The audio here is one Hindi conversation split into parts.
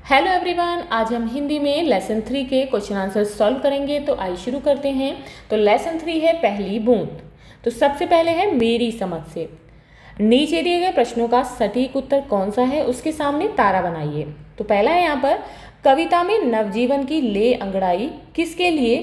हेलो एवरीवन, आज हम हिंदी में लेसन 3 के क्वेश्चन आंसर सॉल्व करेंगे। तो आइए शुरू करते हैं। तो लेसन 3 है पहली बूंद। तो सबसे पहले है मेरी समझ से। नीचे दिए गए प्रश्नों का सटीक उत्तर कौन सा है, उसके सामने तारा बनाइए। तो पहला है यहाँ पर, कविता में नवजीवन की ले अंगड़ाई किसके लिए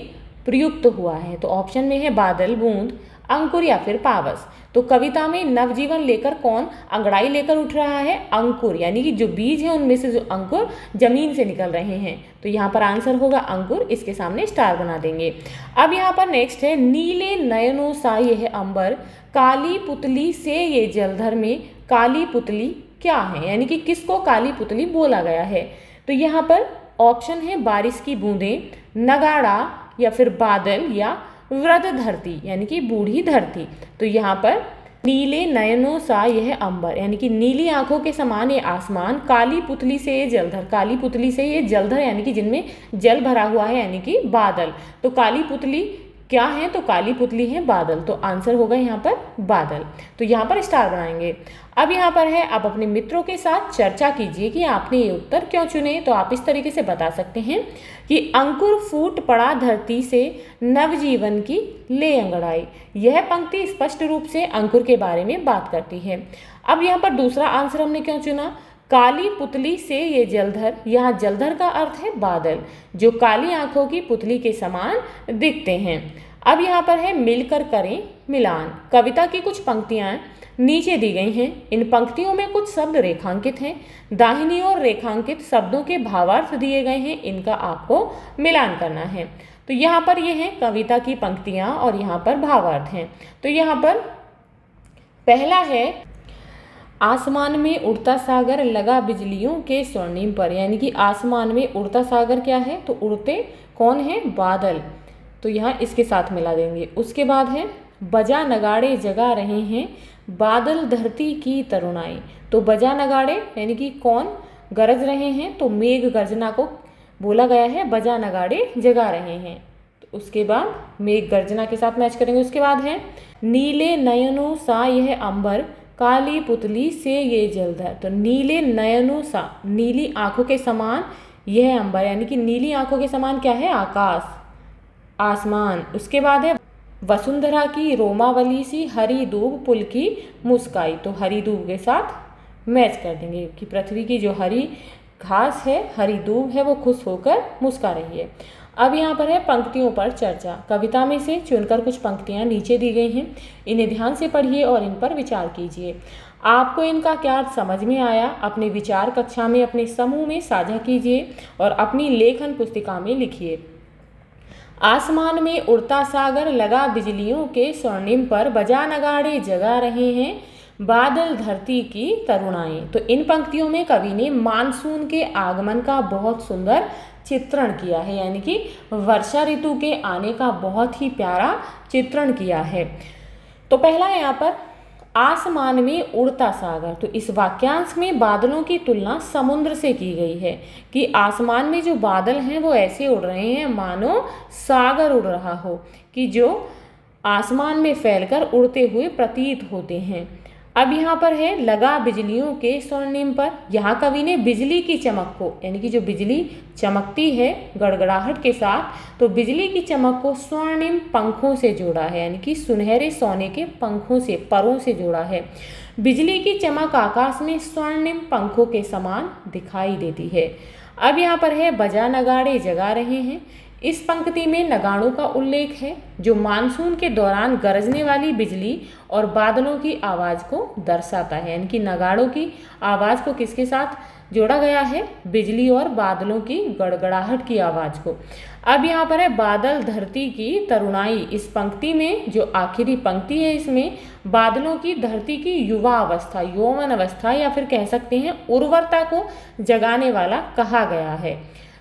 प्रयुक्त हुआ है। तो ऑप्शन में है बादल, बूंद, अंकुर या फिर पावस। तो कविता में नवजीवन लेकर कौन अंगड़ाई लेकर उठ रहा है? अंकुर, यानी कि जो बीज है उनमें से जो अंकुर जमीन से निकल रहे हैं। तो यहाँ पर आंसर होगा अंकुर। इसके सामने स्टार बना देंगे। अब यहाँ पर नेक्स्ट है, नीले नयनों सा यह अंबर, काली पुतली से ये जलधर में काली पुतली क्या है, यानी कि किसको काली पुतली बोला गया है। तो यहाँ पर ऑप्शन है बारिश की बूंदें, नगाड़ा या फिर बादल या वृद्ध धरती, यानी कि बूढ़ी धरती। तो यहाँ पर नीले नयनों सा यह अंबर, यानी कि नीली आंखों के समान ये आसमान, काली पुतली से ये जलधर, काली पुतली से ये जलधर यानी कि जिनमें जल भरा हुआ है, यानी कि बादल। तो काली पुतली क्या है? तो काली पुतली है बादल। तो आंसर होगा यहाँ पर बादल। तो यहाँ पर स्टार बनाएंगे। अब यहाँ पर है, आप अपने मित्रों के साथ चर्चा कीजिए कि आपने ये उत्तर क्यों चुने। तो आप इस तरीके से बता सकते हैं कि अंकुर फूट पड़ा धरती से, नवजीवन की ले अंगड़ाई। यह पंक्ति स्पष्ट रूप से अंकुर के बारे में बात करती है। अब यहाँ पर दूसरा आंसर हमने क्यों चुना? काली पुतली से ये जलधर, यहाँ जलधर का अर्थ है बादल, जो काली आंखों की पुतली के समान दिखते हैं। अब यहाँ पर है, मिलकर करें मिलान। कविता की कुछ पंक्तियाँ नीचे दी गई हैं। इन पंक्तियों में कुछ शब्द रेखांकित हैं। दाहिनी ओर रेखांकित शब्दों के भावार्थ दिए गए हैं, इनका आपको मिलान करना है। तो यहाँ पर ये है कविता की पंक्तियाँ और यहाँ पर भावार्थ हैं। तो यहाँ पर पहला है, आसमान में उड़ता सागर लगा बिजलियों के स्वर्णिम पर, यानी कि आसमान में उड़ता सागर क्या है? तो उड़ते कौन है? बादल। तो यहाँ इसके साथ मिला देंगे। उसके बाद है, बजा नगाड़े जगा रहे हैं बादल धरती की तरुणाई। तो बजा नगाड़े यानी कि कौन गरज रहे हैं? तो मेघ गर्जना को बोला गया है बजा नगाड़े जगा रहे हैं। तो उसके बाद मेघ गर्जना के साथ मैच करेंगे। उसके बाद है, नीले नयनों सा यह अंबर, काली पुतली से ये जलधर। तो नीले नयनों सा, नीली आंखों के समान यह अंबर, यानी कि नीली आंखों के समान क्या है? आकाश, आसमान। उसके बाद है, वसुंधरा की रोमावली सी हरी दूब पुल की मुस्काई। तो हरी दूब के साथ मैच कर देंगे कि पृथ्वी की जो हरी घास है, हरी दूब है, वो खुश होकर मुस्का रही है। अब यहाँ पर है पंक्तियों पर चर्चा। कविता में से चुनकर कुछ पंक्तियाँ नीचे दी गई हैं, इन्हें ध्यान से पढ़िए और इन पर विचार कीजिए। आपको इनका क्या अर्थ समझ में आया, अपने विचार कक्षा में अपने समूह में साझा कीजिए और अपनी लेखन पुस्तिका में लिखिए। आसमान में उड़ता सागर लगा बिजलियों के स्वर्णिम पर, बजा नगाड़े जगा रहे हैं बादल धरती की तरुणाई। तो इन पंक्तियों में कवि ने मानसून के आगमन का बहुत सुंदर चित्रण किया है, यानी कि वर्षा ऋतु के आने का बहुत ही प्यारा चित्रण किया है। तो पहला है यहाँ पर, आसमान में उड़ता सागर। तो इस वाक्यांश में बादलों की तुलना समुद्र से की गई है कि आसमान में जो बादल हैं वो ऐसे उड़ रहे हैं मानो सागर उड़ रहा हो, कि जो आसमान में फैलकर उड़ते हुए प्रतीत होते हैं। अब यहाँ पर है, लगा बिजलियों के स्वर्णिम पर। यहाँ कवि ने बिजली की चमक को, यानी कि जो बिजली चमकती है गड़गड़ाहट के साथ, तो बिजली की चमक को स्वर्णिम पंखों से जोड़ा है, यानी कि सुनहरे सोने के पंखों से, परों से जोड़ा है। बिजली की चमक आकाश में स्वर्णिम पंखों के समान दिखाई देती है। अब यहाँ पर है, बजा नगाड़े जगा रहे हैं। इस पंक्ति में नगाड़ों का उल्लेख है, जो मानसून के दौरान गरजने वाली बिजली और बादलों की आवाज़ को दर्शाता है, यानी कि नगाड़ों की आवाज़ को किसके साथ जोड़ा गया है? बिजली और बादलों की गड़गड़ाहट की आवाज़ को। अब यहाँ पर है, बादल धरती की तरुणाई। इस पंक्ति में जो आखिरी पंक्ति है, इसमें बादलों की धरती की युवा अवस्था, यौवन अवस्था या फिर कह सकते हैं उर्वरता को जगाने वाला कहा गया है।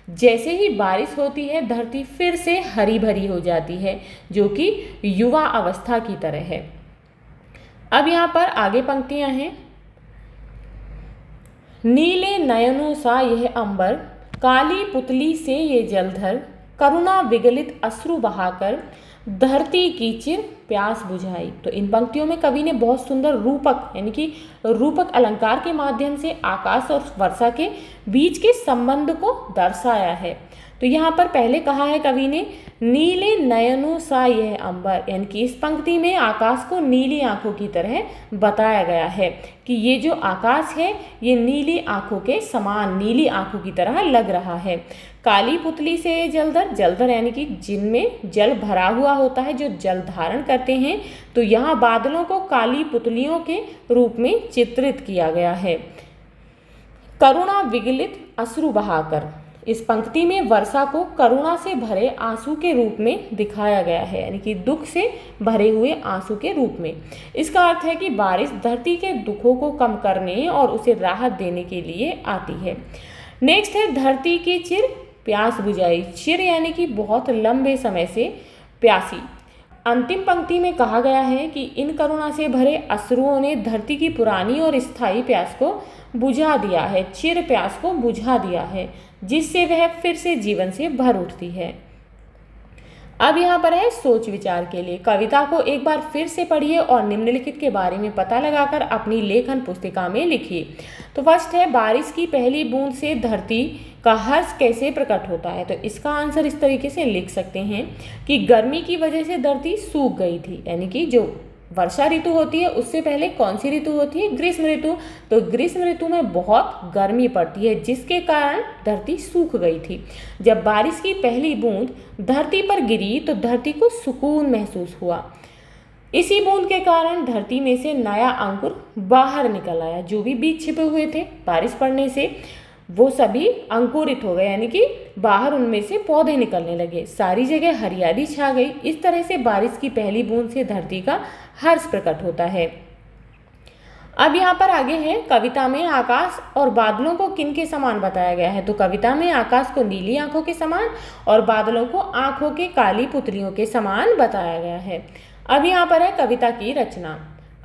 जैसे ही बारिश होती है, धरती फिर से हरी भरी हो जाती है, जो कि युवा अवस्था की तरह है। अब यहाँ पर आगे पंक्तियाँ हैं, नीले नयनों सा यह अंबर, काली पुतली से ये जलधर, करुणा विगलित अश्रु बहाकर धरती की चिर प्यास बुझाई। तो इन पंक्तियों में कवि ने बहुत सुंदर रूपक, यानी कि रूपक अलंकार के माध्यम से आकाश और वर्षा के बीच के संबंध को दर्शाया है। तो यहाँ पर पहले कहा है कवि ने, नीले नयनों सा यह अंबर, यानी कि इस पंक्ति में आकाश को नीली आंखों की तरह बताया गया है कि ये जो आकाश है ये नीली आंखों के समान, नीली आंखों की तरह लग रहा है। काली पुतली से जलधर, जलधर यानी कि जिनमें जल भरा हुआ होता है, जो जल धारण करते हैं, तो यहाँ बादलों को काली पुतलियों के रूप में चित्रित किया गया है। करुणा विगलित अश्रु बहाकर, इस पंक्ति में वर्षा को करुणा से भरे आंसू के रूप में दिखाया गया है, यानी कि दुख से भरे हुए आंसू के रूप में। इसका अर्थ है कि बारिश धरती के दुखों को कम करने और उसे राहत देने के लिए आती है। नेक्स्ट है धरती की चिर प्यास बुझाई, चिर यानी कि बहुत लंबे समय से प्यासी। अंतिम पंक्ति में कहा गया है कि इन करुणा से भरे अश्रुओं ने धरती की पुरानी और स्थायी प्यास को बुझा दिया है, चिर प्यास को बुझा दिया है, जिससे वह फिर से जीवन से भर उठती है। अब यहाँ पर है सोच विचार के लिए। कविता को एक बार फिर से पढ़िए और निम्नलिखित के बारे में पता लगाकर अपनी लेखन पुस्तिका में लिखिए। तो फर्स्ट है, बारिश की पहली बूंद से धरती का हर्ष कैसे प्रकट होता है। तो इसका आंसर इस तरीके से लिख सकते हैं कि गर्मी की वजह से धरती सूख गई थी, यानी कि जो वर्षा ऋतु होती है उससे पहले कौन सी ऋतु होती है, ग्रीष्म ऋतु। तो ग्रीष्म ऋतु में बहुत गर्मी पड़ती है, जिसके कारण धरती सूख गई थी। जब बारिश की पहली बूंद धरती पर गिरी तो धरती को सुकून महसूस हुआ। इसी बूंद के कारण धरती में से नया अंकुर बाहर निकल आया। जो भी बीज छिपे हुए थे बारिश पड़ने से वो सभी अंकुरित हो गए, यानी कि बाहर उनमें से पौधे निकलने लगे, सारी जगह हरियाली छा गई। इस तरह से बारिश की पहली बूंद से धरती का हर्ष प्रकट होता है। अब यहाँ पर आगे है, कविता में आकाश और बादलों को किन के समान बताया गया है। तो कविता में आकाश को नीली आंखों के समान और बादलों को आंखों के काली पुतलियों के समान बताया गया है। अब यहाँ पर है कविता की रचना।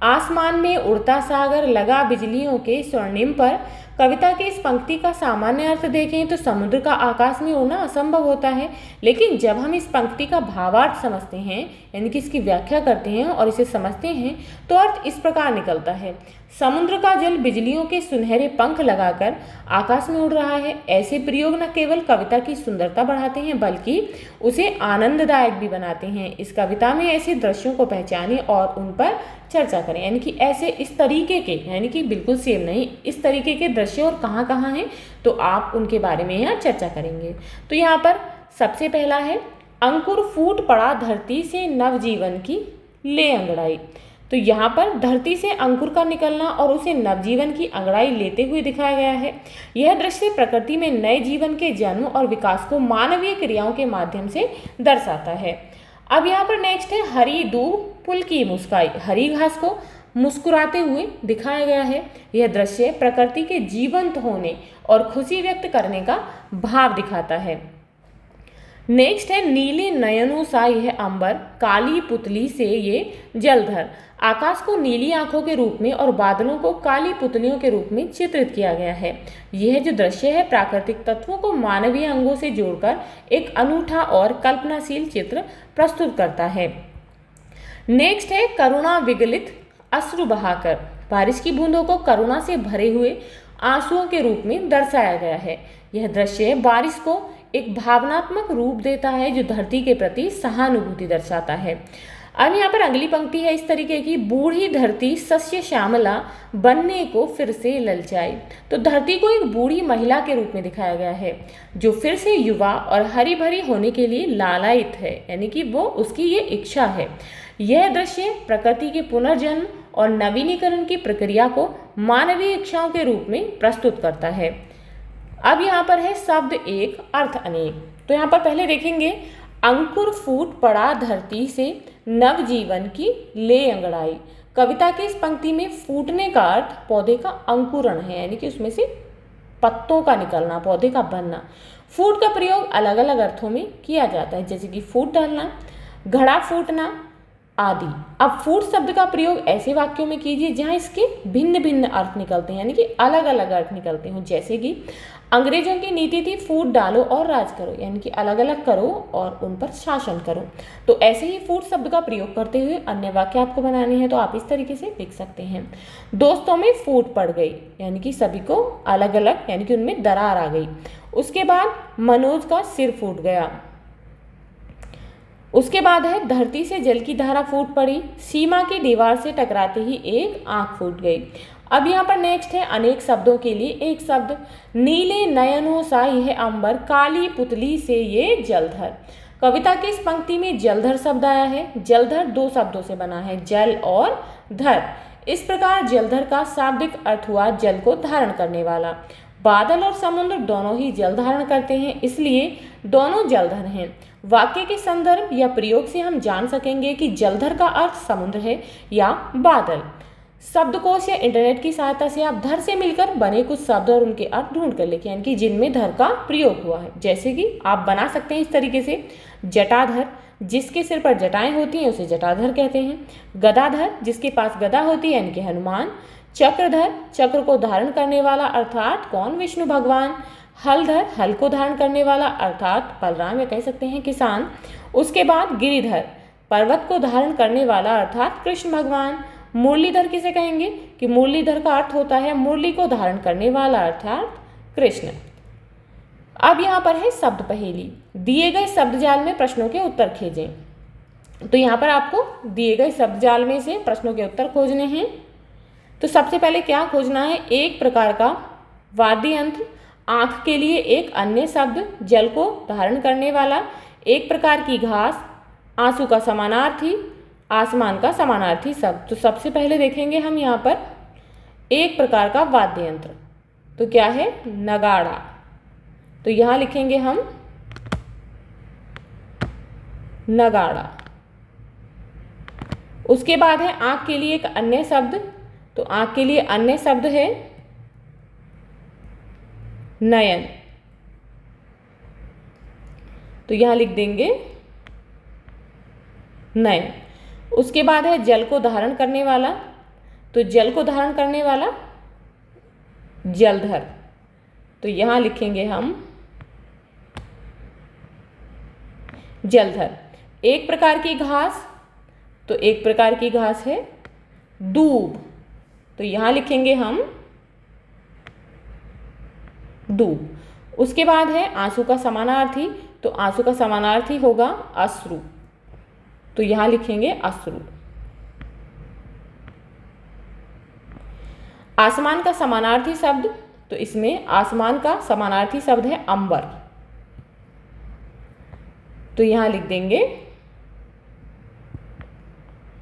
आसमान में उड़ता सागर लगा बिजलियों के स्वर्णिम पर। कविता की इस पंक्ति का सामान्य अर्थ देखें तो समुद्र का आकाश में उड़ना असंभव होता है, लेकिन जब हम इस पंक्ति का भावार्थ समझते हैं, यानी कि इसकी व्याख्या करते हैं और इसे समझते हैं, तो अर्थ इस प्रकार निकलता है, समुद्र का जल बिजलियों के सुनहरे पंख लगाकर आकाश में उड़ रहा है। ऐसे प्रयोग न केवल कविता की सुंदरता बढ़ाते हैं बल्कि उसे आनंददायक भी बनाते हैं। इस कविता में ऐसे दृश्यों को पहचानें और उन पर चर्चा करें, यानी कि ऐसे इस तरीके के, यानी कि बिल्कुल सेम नहीं, इस तरीके के दृश्य और कहाँ कहाँ हैं तो आप उनके बारे में यहाँ चर्चा करेंगे। तो यहाँ पर सबसे पहला है, अंकुर फूट पड़ा धरती से नवजीवन की ले अंगड़ाई। तो यहाँ पर धरती से अंकुर का निकलना और उसे नवजीवन की अंगड़ाई लेते हुए दिखाया गया है। यह दृश्य प्रकृति में नए जीवन के जन्म और विकास को मानवीय क्रियाओं के माध्यम से दर्शाता है। अब यहाँ पर नेक्स्ट है, हरी दूब पुल की मुस्काई। हरी घास को मुस्कुराते हुए दिखाया गया है। यह दृश्य प्रकृति के जीवंत होने और खुशी व्यक्त करने का भाव दिखाता है। नेक्स्ट है, नीले नयनों सा यह अंबर काली पुतली से ये जलधर। आकाश को नीली आंखों के रूप में और बादलों को काली पुतलियों के रूप में चित्रित किया गया है। यह जो दृश्य है प्राकृतिक तत्वों को मानवीय अंगों से जोड़कर एक अनूठा और कल्पनाशील चित्र प्रस्तुत करता है। नेक्स्ट है, करुणा विगलित अश्रु बहाकर। बारिश की बूंदों को करुणा से भरे हुए आंसुओं के रूप में दर्शाया गया है। यह दृश्य बारिश को एक भावनात्मक रूप देता है जो धरती के प्रति सहानुभूति दर्शाता है। अब यहाँ पर अगली पंक्ति है इस तरीके की, बूढ़ी धरती सस्य श्यामला बनने को फिर से ललचाई। तो धरती को एक बूढ़ी महिला के रूप में दिखाया गया है जो फिर से युवा और हरी भरी होने के लिए लालायित है, यानी कि वो उसकी ये इच्छा है। यह दृश्य प्रकृति के पुनर्जन्म और नवीनीकरण की प्रक्रिया को मानवीय इच्छाओं के रूप में प्रस्तुत करता है। अब यहाँ पर है शब्द एक अर्थ अनेक। तो यहाँ पर पहले देखेंगे, अंकुर फूट पड़ा धरती से नवजीवन की ले अंगड़ाई। कविता की इस पंक्ति में फूटने का अर्थ पौधे का अंकुरण है, यानी कि उसमें से पत्तों का निकलना, पौधे का बनना। फूट का प्रयोग अलग अलग अर्थों में किया जाता है, जैसे कि फूट डालना, घड़ा फूटना आदि। अब फूट शब्द का प्रयोग ऐसे वाक्यों में कीजिए जहाँ इसके भिन्न भिन्न अर्थ निकलते हैं, यानी कि अलग अलग अर्थ निकलते हों, जैसे कि अंग्रेजों की नीति थी फूट डालो और राज करो, यानी कि अलग अलग करो और उन पर शासन करो। तो ऐसे ही फूट शब्द का प्रयोग करते हुए अन्य वाक्य आपको बनाने हैं, तो आप इस तरीके से लिख सकते हैं। दोस्तों में फूट पड़ गई, यानी कि सभी को अलग अलग, यानी कि उनमें दरार आ गई। उसके बाद मनोज का सिर फूट गया। उसके बाद है धरती से जल की धारा फूट पड़ी, सीमा की दीवार से टकराते ही एक आंख फूट गई। अब यहाँ पर नेक्स्ट है अनेक शब्दों के लिए एक शब्द, नीले नयनों सा यह अंबर, काली पुतली से ये जलधर। कविता की इस पंक्ति में जलधर शब्द आया है। जलधर दो शब्दों से बना है, जल और धर। इस प्रकार जलधर का शाब्दिक अर्थ हुआ जल को धारण करने वाला। बादल और समुद्र दोनों ही जल धारण करते हैं, इसलिए दोनों जलधर हैं। वाक्य के संदर्भ या प्रयोग से हम जान सकेंगे कि जलधर का अर्थ समुद्र है या बादल। शब्दकोश या इंटरनेट की सहायता से आप धर से मिलकर बने कुछ शब्द और उनके अर्थ ढूंढ कर लिखें, यानी कि जिनमें धर का प्रयोग हुआ है। जैसे कि आप बना सकते हैं इस तरीके से, जटाधर, जिसके सिर पर जटाएं होती हैं उसे जटाधर कहते हैं। गदाधर, जिसके पास गदा होती है यानी कि हनुमान। चक्रधर, चक्र को धारण करने वाला अर्थात कौन, विष्णु भगवान। हलधर, हल को धारण करने वाला अर्थात बलराम या कह सकते हैं किसान। उसके बाद गिरिधर, पर्वत को धारण करने वाला अर्थात कृष्ण भगवान। मुरलीधर किसे कहेंगे कि मुरलीधर का अर्थ होता है मुरली को धारण करने वाला अर्थात कृष्ण। अब यहाँ पर है शब्द पहेली। दिए गए शब्द जाल में प्रश्नों के उत्तर खोजें। तो यहाँ पर आपको दिए गए शब्द जाल में से प्रश्नों के उत्तर खोजने हैं। तो सबसे पहले क्या खोजना है, एक प्रकार का वाद्य यंत्र, आँख के लिए एक अन्य शब्द, जल को धारण करने वाला, एक प्रकार की घास, आंसू का समानार्थी, आसमान का समानार्थी शब्द। तो सबसे पहले देखेंगे हम यहाँ पर एक प्रकार का वाद्य यंत्र, तो क्या है, नगाड़ा। तो यहाँ लिखेंगे हम नगाड़ा। उसके बाद है आँख के लिए एक अन्य शब्द, तो आँख के लिए अन्य शब्द है नयन। तो यहाँ लिख देंगे नयन। उसके बाद है जल को धारण करने वाला, तो जल को धारण करने वाला जलधर। तो यहाँ लिखेंगे हम जलधर। एक प्रकार की घास, तो एक प्रकार की घास है दूब। तो यहाँ लिखेंगे हम दूब। उसके बाद है आंसू का समानार्थी, तो आंसू का समानार्थी होगा अश्रु। तो यहाँ लिखेंगे अश्रु। आसमान का समानार्थी शब्द, तो इसमें आसमान का समानार्थी शब्द है अंबर। तो यहाँ लिख देंगे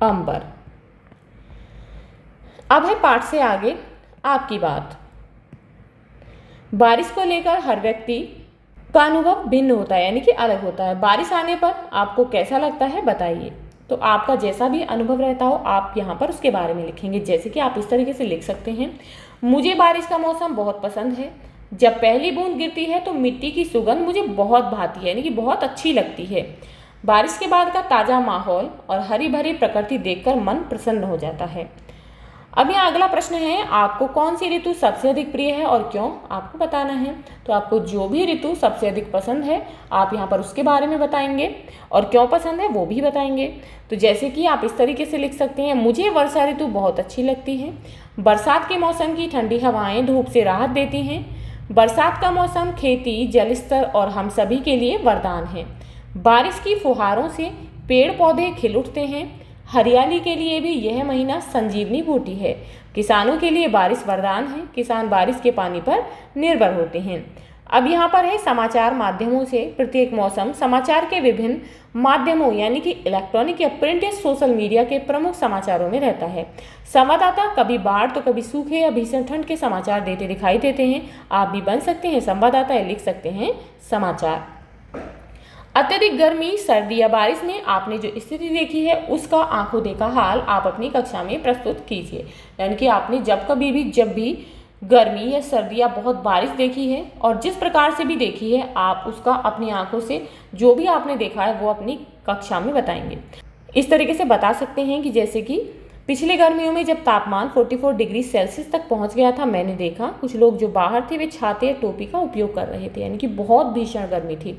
अंबर। अब है पाठ से आगे आपकी बात। बारिश को लेकर हर व्यक्ति का अनुभव भिन्न होता है, यानी कि अलग होता है। बारिश आने पर आपको कैसा लगता है बताइए। तो आपका जैसा भी अनुभव रहता हो आप यहाँ पर उसके बारे में लिखेंगे। जैसे कि आप इस तरीके से लिख सकते हैं, मुझे बारिश का मौसम बहुत पसंद है। जब पहली बूंद गिरती है तो मिट्टी की सुगंध मुझे बहुत भाती है, यानी कि बहुत अच्छी लगती है। बारिश के बाद का ताज़ा माहौल और हरी भरी प्रकृति देखकर मन प्रसन्न हो जाता है। अब यहाँ अगला प्रश्न है, आपको कौन सी ऋतु सबसे अधिक प्रिय है और क्यों, आपको बताना है। तो आपको जो भी ऋतु सबसे अधिक पसंद है आप यहाँ पर उसके बारे में बताएंगे और क्यों पसंद है वो भी बताएंगे। तो जैसे कि आप इस तरीके से लिख सकते हैं, मुझे वर्षा ऋतु बहुत अच्छी लगती है। बरसात के मौसम की ठंडी हवाएं धूप से राहत देती हैं। बरसात का मौसम खेती, जल स्तर और हम सभी के लिए वरदान है। बारिश की फुहारों से पेड़ पौधे खिल उठते हैं। हरियाली के लिए भी यह महीना संजीवनी बूटी है। किसानों के लिए बारिश वरदान है। किसान बारिश के पानी पर निर्भर होते हैं। अब यहाँ पर है समाचार माध्यमों से प्रत्येक मौसम समाचार के विभिन्न माध्यमों यानी कि इलेक्ट्रॉनिक या प्रिंट या सोशल मीडिया के प्रमुख समाचारों में रहता है। संवाददाता कभी बाढ़ तो कभी सूखे या भीषण ठंड के समाचार देते दिखाई देते हैं। आप भी बन सकते हैं संवाददाता या लिख सकते हैं समाचार। अत्यधिक गर्मी, सर्दी या बारिश में आपने जो स्थिति देखी है उसका आंखों देखा हाल आप अपनी कक्षा में प्रस्तुत कीजिए। यानी कि आपने जब भी गर्मी या सर्दी या बहुत बारिश देखी है और जिस प्रकार से भी देखी है आप उसका अपनी आंखों से जो भी आपने देखा है वो अपनी कक्षा में बताएंगे। इस तरीके से बता सकते हैं कि जैसे कि पिछले गर्मियों में जब तापमान 44 डिग्री सेल्सियस तक पहुंच गया था, मैंने देखा कुछ लोग जो बाहर थे वे छाते या टोपी का उपयोग कर रहे थे, यानी कि बहुत भीषण गर्मी थी।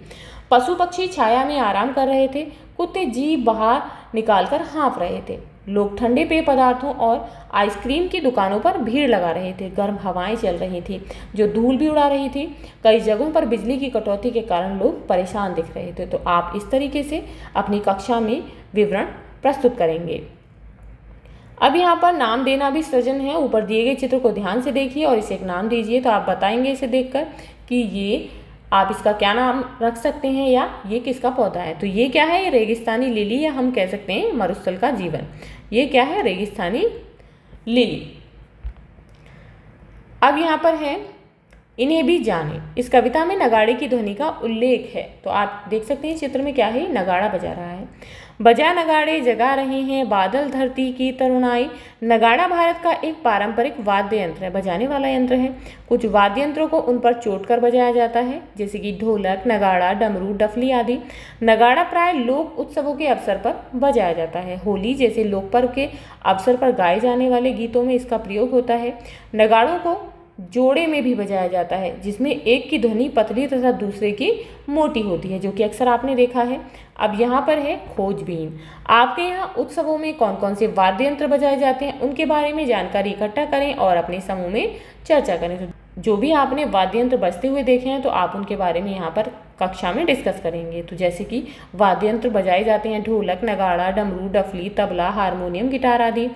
पशु पक्षी छाया में आराम कर रहे थे, कुत्ते जीभ बाहर निकालकर हाँफ रहे थे। लोग ठंडे पेय पदार्थों और आइसक्रीम की दुकानों पर भीड़ लगा रहे थे। गर्म हवाएं चल रही थी जो धूल भी उड़ा रही थी। कई जगहों पर बिजली की कटौती के कारण लोग परेशान दिख रहे थे। तो आप इस तरीके से अपनी कक्षा में विवरण प्रस्तुत करेंगे। अब यहाँ पर नाम देना भी सृजन है। ऊपर दिए गए चित्र को ध्यान से देखिए और इसे एक नाम दीजिए। तो आप बताएंगे इसे देखकर कि ये आप इसका क्या नाम रख सकते हैं या ये किसका पौधा है। तो ये क्या है, ये रेगिस्तानी लिली या हम कह सकते हैं मरुस्थल का जीवन। ये क्या है, रेगिस्तानी लिली। अब यहाँ पर है इन्हें भी जाने। इस कविता में नगाड़े की ध्वनि का उल्लेख है। तो आप देख सकते हैं चित्र में क्या है, नगाड़ा बजा रहा है। बजा नगाड़े जगा रहे हैं बादल धरती की तरुणाई। नगाड़ा भारत का एक पारंपरिक वाद्य यंत्र है, बजाने वाला यंत्र है। कुछ वाद्य यंत्रों को उन पर चोट कर बजाया जाता है, जैसे कि ढोलक, नगाड़ा, डमरू, डफली आदि। नगाड़ा प्राय लोक उत्सवों के अवसर पर बजाया जाता है। होली जैसे लोक पर्व के अवसर पर गाए जाने वाले गीतों में इसका प्रयोग होता है। नगाड़ों को जोड़े में भी बजाया जाता है, जिसमें एक की ध्वनि पतली तथा दूसरे की मोटी होती है, जो कि अक्सर आपने देखा है। अब यहाँ पर है खोजबीन। आपके यहाँ उत्सवों में कौन कौन से वाद्य यंत्र बजाए जाते हैं उनके बारे में जानकारी इकट्ठा करें और अपने समूह में चर्चा करें। तो जो भी आपने वाद्य यंत्र बजते हुए देखे हैं तो आप उनके बारे में यहाँ पर कक्षा में डिस्कस करेंगे। तो जैसे कि वाद्य यंत्र बजाए जाते हैं ढोलक, नगाड़ा, डमरू, डफली, तबला, हारमोनियम, गिटार आदि।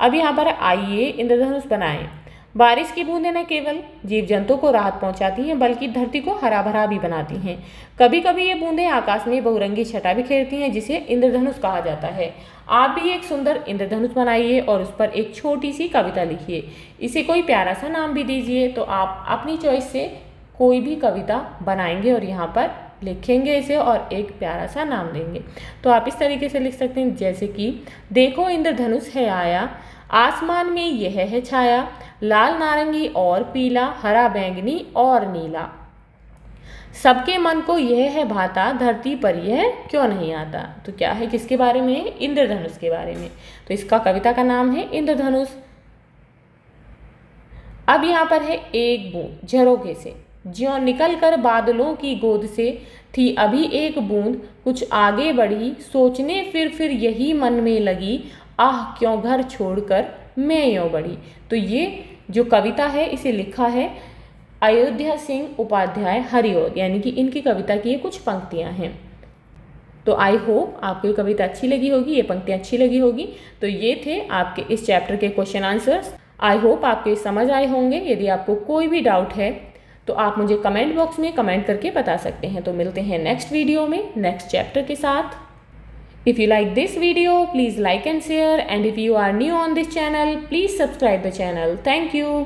अब यहाँ पर आइए इंद्रधनुष बनाएं। बारिश की बूंदें न केवल जीव जंतुओं को राहत पहुंचाती हैं बल्कि धरती को हरा भरा भी बनाती हैं। कभी कभी ये बूंदें आकाश में बहुरंगी छटा बिखेरती हैं, जिसे इंद्रधनुष कहा जाता है। आप भी एक सुंदर इंद्रधनुष बनाइए और उस पर एक छोटी सी कविता लिखिए। इसे कोई प्यारा सा नाम भी दीजिए। तो आप अपनी चॉइस से कोई भी कविता बनाएंगे और यहाँ पर लिखेंगे इसे और एक प्यारा सा नाम देंगे। तो आप इस तरीके से लिख सकते हैं, जैसे कि देखो इंद्रधनुष है आया, आसमान में यह है छाया, लाल नारंगी और पीला, हरा बैंगनी और नीला। सबके मन को यह है भाता, धरती पर यह क्यों नहीं आता। तो क्या है, किसके बारे में है, इंद्रधनुष के बारे में। तो इसका कविता का नाम है इंद्रधनुष। अब यहाँ पर है एक बूंद झरोखे से, ज्यों निकल कर बादलों की गोद से, थी अभी एक बूंद कुछ आगे बढ़ी, सोचने फिर यही मन में लगी, आह क्यों घर छोड़कर मैं यूं बढ़ी। तो ये जो कविता है इसे लिखा है अयोध्या सिंह उपाध्याय हरिऔध, यानी कि इनकी कविता की ये कुछ पंक्तियां हैं। तो आई होप आपको ये कविता अच्छी लगी होगी, ये पंक्तियां अच्छी लगी होगी। तो ये थे आपके इस चैप्टर के क्वेश्चन आंसर्स। आई होप आपके समझ आए होंगे। यदि आपको कोई भी डाउट है तो आप मुझे कमेंट बॉक्स में कमेंट करके बता सकते हैं। तो मिलते हैं नेक्स्ट वीडियो में नेक्स्ट चैप्टर के साथ। If you like this video, please like and share, and if you are new on this channel, please subscribe the channel. Thank you.